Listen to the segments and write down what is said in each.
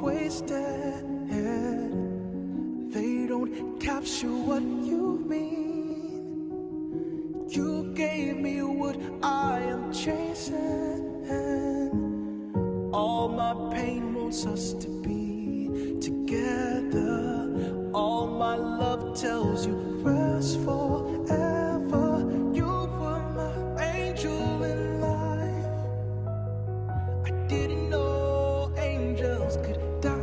wasted. They don't capture what you mean. You gave me what I am chasing. All my pain wants us to be together. All my love tells you rest forever. You were my angel in life. I didn't know angels could die.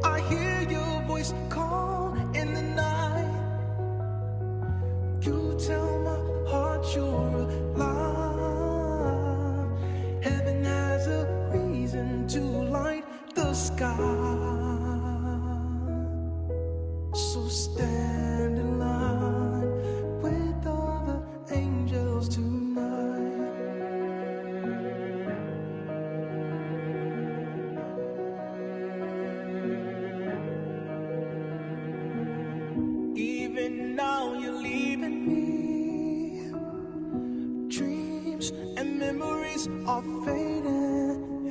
I hear your voice call in the night. You tell my heart you're alive. Heaven has a reason to light the sky. So stand in line with all the angels tonight. Even now you're leaving me. Dreams and memories are fading,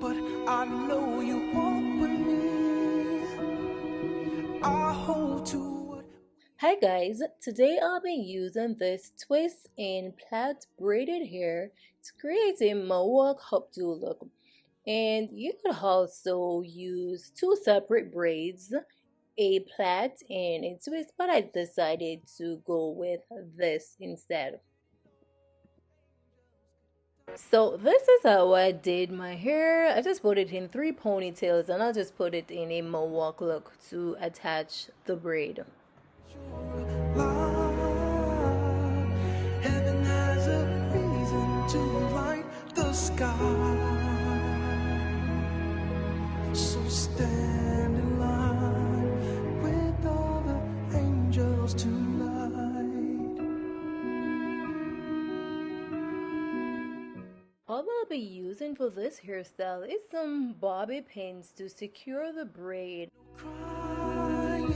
but I know you walk with me. I hold to what. Hi guys, today I'll be using this twist in plaid braided hair to create a mohawk updo look. And you could also use two separate braids, a plaid and a twist, but I decided to go with this instead. So this is how I did my hair. I just put it in three ponytails and I'll just put it in a mohawk look to attach the braid. Heaven has a reason to light the sky. So stand in line with all the angels tonight. All I'll be using for this hairstyle is some bobby pins to secure the braid. Crying,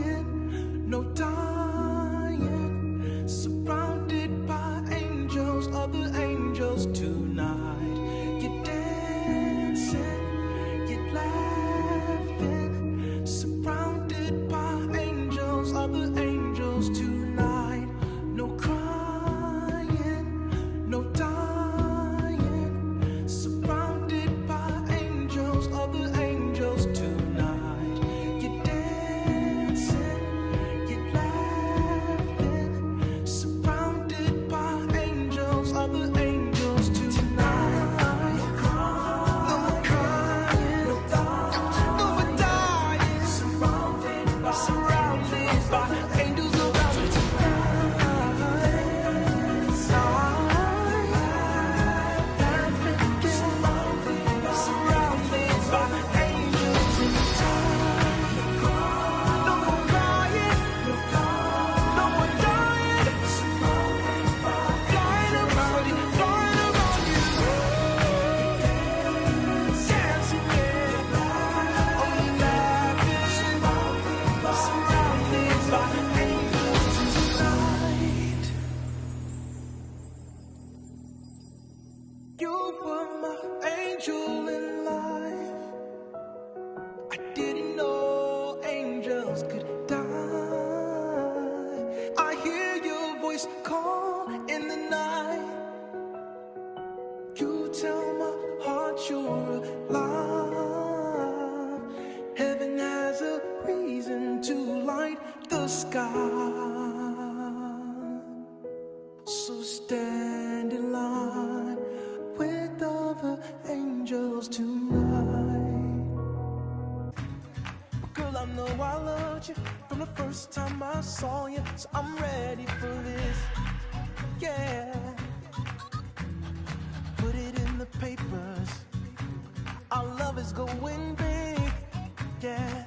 no dying, surrounded by angels, other angels tonight. You're dancing, you're laughing, surrounded by angels, other angels tonight. No crying, no dying, surrounded by angels, other angels tonight. You're dancing, you're laughing, surrounded by angels, other angels tonight. No crying, no dying, surrounded by angels around me You were my angel in life. I didn't know angels could die. I hear your voice call in the night. You tell my heart you're alive. Heaven has a reason to light the sky. So stand in line with other angels tonight. Girl, I know I loved you from the first time I saw you, so I'm ready for this. Yeah, put it in the papers. Our love is going big. Yeah,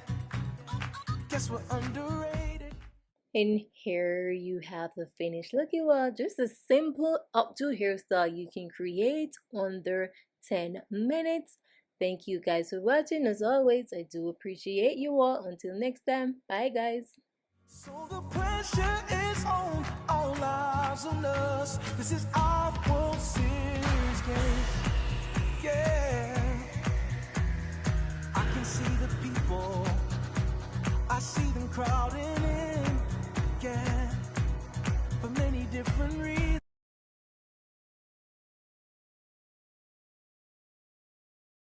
guess we're underrated. And here you have the finished look. You are just a simple updo hairstyle you can create under 10 minutes. Thank you guys for watching. As always, I do appreciate you all. Until next time, bye guys. So the pressure is on, all eyes on us. This is our world.